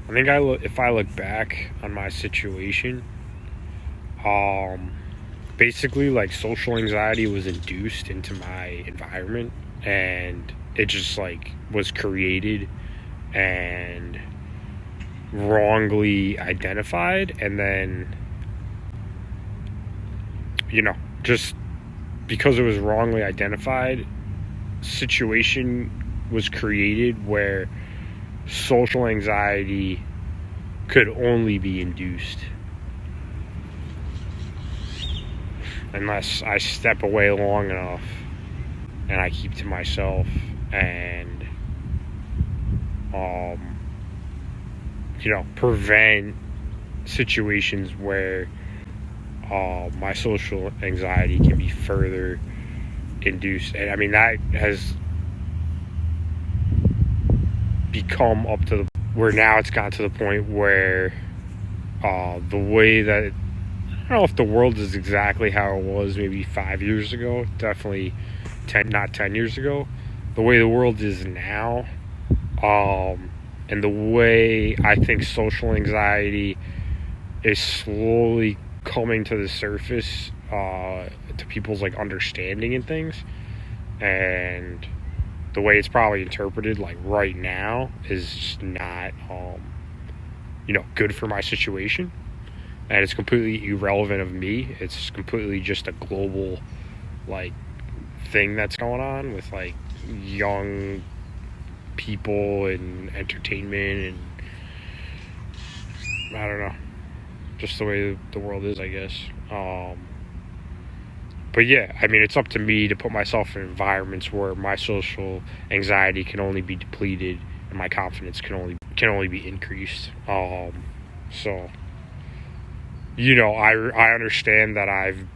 I think if I look back on my situation, basically like social anxiety was induced into my environment, and it just like was created and wrongly identified, and then just because it was wrongly identified, situation was created where social anxiety could only be induced unless I step away long enough and I keep to myself and prevent situations where my social anxiety can be further induced. And I mean, that has become up to where now it's gotten to the point where the way that, I don't know if the world is exactly how it was maybe 5 years ago, definitely not 10 years ago, the way the world is now, and the way I think social anxiety is slowly coming to the surface to people's like understanding and things, and the way it's probably interpreted like right now is just not good for my situation, and it's completely irrelevant of me. It's completely just a global like thing that's going on with like young people and entertainment, and I don't know, just the way the world is, I guess. But yeah, I mean, it's up to me to put myself in environments where my social anxiety can only be depleted and my confidence can only be increased. So I understand that I've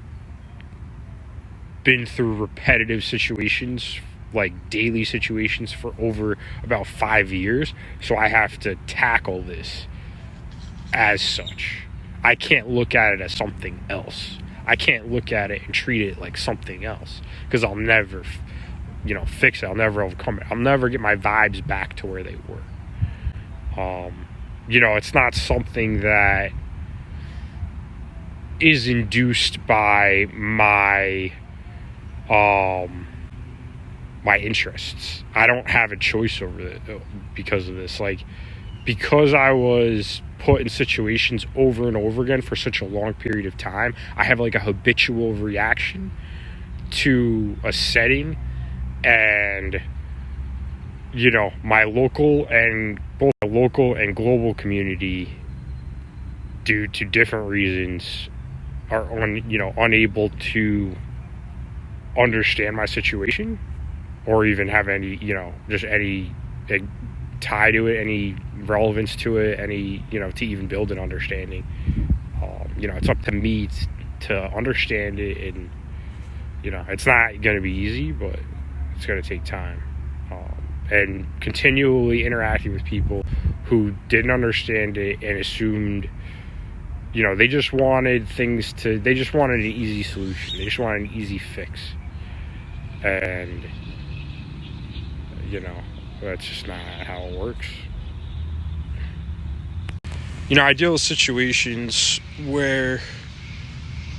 been through repetitive situations, like daily situations, for over about 5 years, so I have to tackle this as such. I can't look at it as something else. I can't look at it and treat it like something else, because I'll never fix it. I'll never overcome it. I'll never get my vibes back to where they were. It's not something that is induced by my my interests. I don't have a choice over it because of this. Like, because I was put in situations over and over again for such a long period of time, I have like a habitual reaction to a setting, and my local and global community, due to different reasons, are unable to understand my situation, or even have any just any tie to it, any relevance to it, any to even build an understanding. It's up to me to understand it, and it's not going to be easy, but it's going to take time, and continually interacting with people who didn't understand it and assumed they just wanted an easy solution. They just wanted an easy fix, and that's just not how it works. I deal with situations where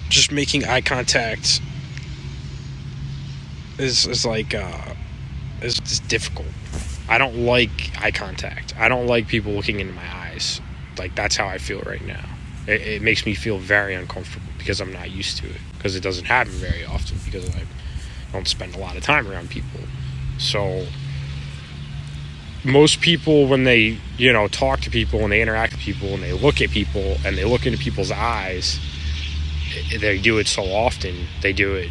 just making eye contact is difficult. I don't like eye contact. I don't like people looking into my eyes. Like, that's how I feel right now. It makes me feel very uncomfortable because I'm not used to it, because it doesn't happen very often, because I don't spend a lot of time around people. So most people, when they talk to people and they interact with people and they look at people and they look into people's eyes, they do it so often. They do it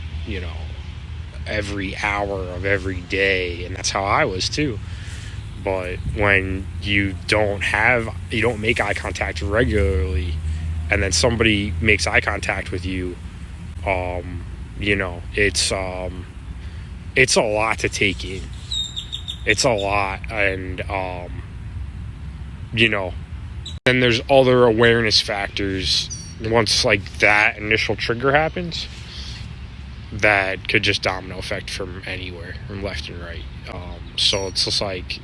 every hour of every day, and that's how I was too. But when you don't make eye contact regularly, and then somebody makes eye contact with you, it's a lot to take in. It's a lot, and then there's other awareness factors once like that initial trigger happens that could just domino effect from anywhere, from left and right. So it's just like,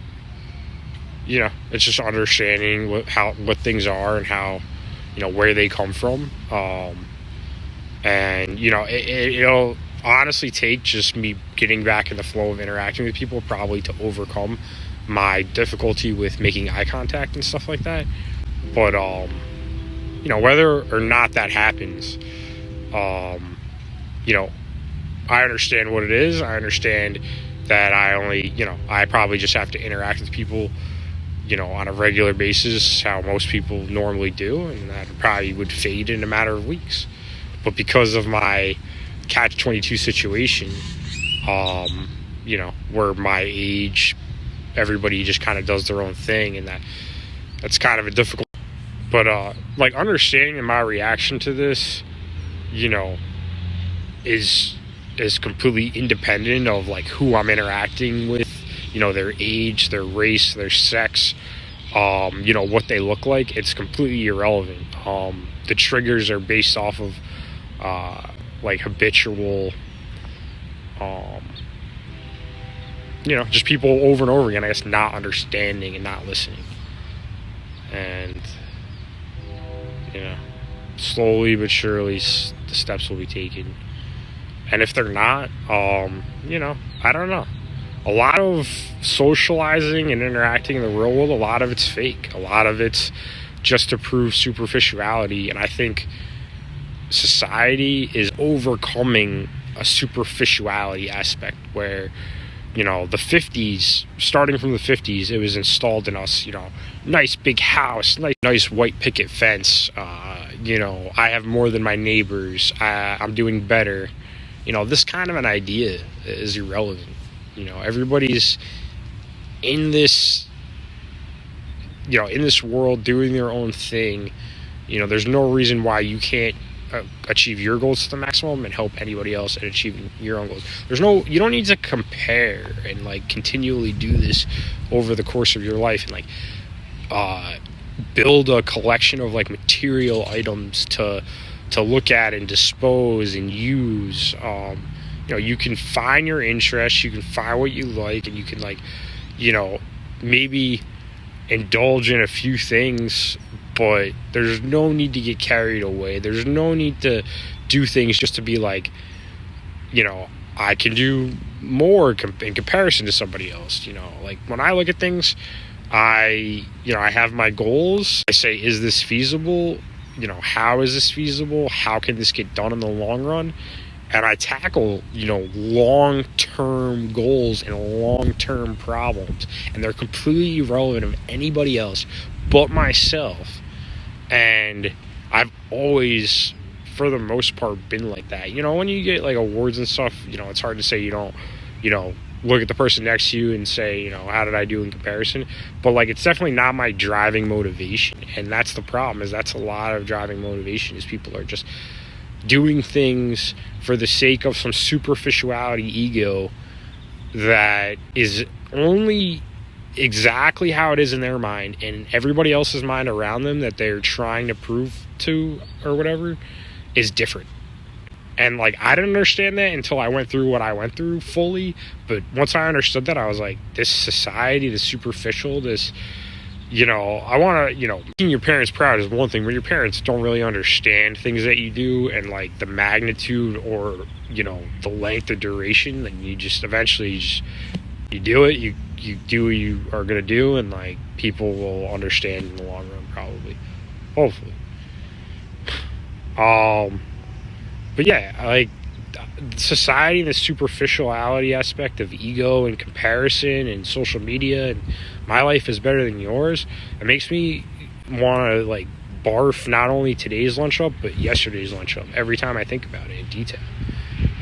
it's just understanding what things are and how, where they come from. And it'll honestly take just me getting back in the flow of interacting with people probably to overcome my difficulty with making eye contact and stuff like that. But whether or not that happens, I understand what it is. I understand that I probably just have to interact with people, on a regular basis, how most people normally do, and that probably would fade in a matter of weeks. But because of my catch-22 situation, where my age, everybody just kind of does their own thing, and that's kind of a difficult. But understanding my reaction to this, is completely independent of who I'm interacting with, their age, their race, their sex, what they look like. It's completely irrelevant. The triggers are based off of habitual, just people over and over again, I guess, not understanding and not listening. And, slowly but surely the steps will be taken. And if they're not, I don't know. A lot of socializing and interacting in the real world, a lot of it's fake. A lot of it's just to prove superficiality. And I think society is overcoming a superficiality aspect where, the 50s, starting from the 50s, it was installed in us, nice big house, nice white picket fence. I have more than my neighbors. I'm doing better. This kind of an idea is irrelevant. Everybody's in this, in this world doing their own thing. There's no reason why you can't achieve your goals to the maximum and help anybody else in achieving your own goals. You don't need to compare and continually do this over the course of your life and build a collection of material items to look at and dispose and use. You can find your interests, you can find what you like, and you can maybe indulge in a few things, but there's no need to get carried away. There's no need to do things just to be I can do more in comparison to somebody else. When I look at things, I have my goals. I say, is this feasible? How is this feasible? How can this get done in the long run? And I tackle, long-term goals and long-term problems. And they're completely irrelevant of anybody else but myself. And I've always, for the most part, been like that. When you get awards and stuff, it's hard to say you don't, look at the person next to you and say, how did I do in comparison? But it's definitely not my driving motivation. And that's the problem, is that's a lot of driving motivation, is people are just doing things for the sake of some superficiality ego that is only exactly how it is in their mind, and everybody else's mind around them that they're trying to prove to or whatever is different. And I didn't understand that until I went through what I went through fully. But once I understood that, I was like, this society, this superficial, this, I want to, making your parents proud is one thing, but your parents don't really understand things that you do and the magnitude or, the length or duration. And you just eventually you do it, you do what you are going to do, and people will understand in the long run, probably, hopefully. But yeah, society and the superficiality aspect of ego and comparison and social media and my life is better than yours, it makes me want to barf not only today's lunch up but yesterday's lunch up every time I think about it in detail.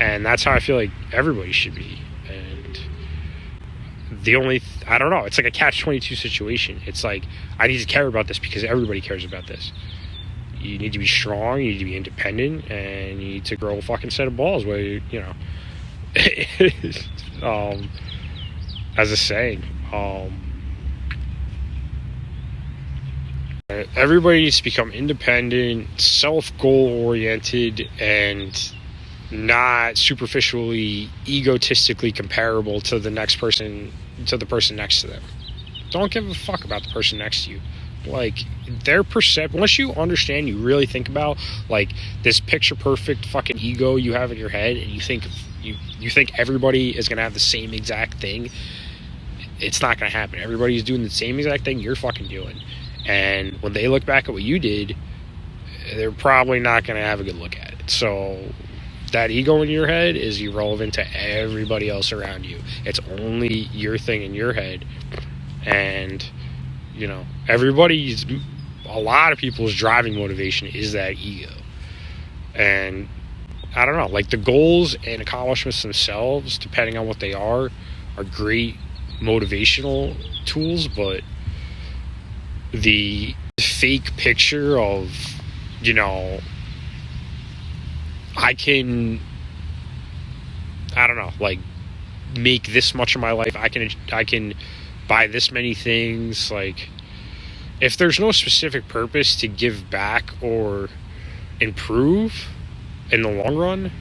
And that's how I feel everybody should be. And I don't know, it's a catch-22 situation. It's I need to care about this because everybody cares about this. You need to be strong, you need to be independent, and you need to grow a fucking set of balls where as a saying, everybody needs to become independent, self-goal oriented, and not superficially, egotistically comparable to the person next to them. don't give a fuck about the person next to you. Like, their perception, unless you understand, you really think about, like, this picture perfect fucking ego you have in your head, and you think everybody is going to have the same exact thing, it's not going to happen. Everybody's doing the same exact thing you're fucking doing. And when they look back at what you did, they're probably not going to have a good look at it. So that ego in your head is irrelevant to everybody else around you. It's only your thing in your head. And, you know, a lot of people's driving motivation is that ego. And I don't know, like, the goals and accomplishments themselves, depending on what they are great motivational tools, but the fake picture of, you know, I don't know, like, make this much of my life, I can buy this many things. Like, if there's no specific purpose to give back or improve in the long run,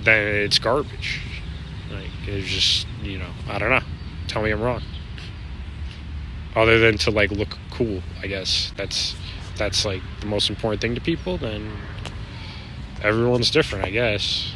then it's garbage. Like, it's just, you know, I don't know, tell me I'm wrong. Other than to, like, look cool, I guess that's like the most important thing to people. Then everyone's different, I guess.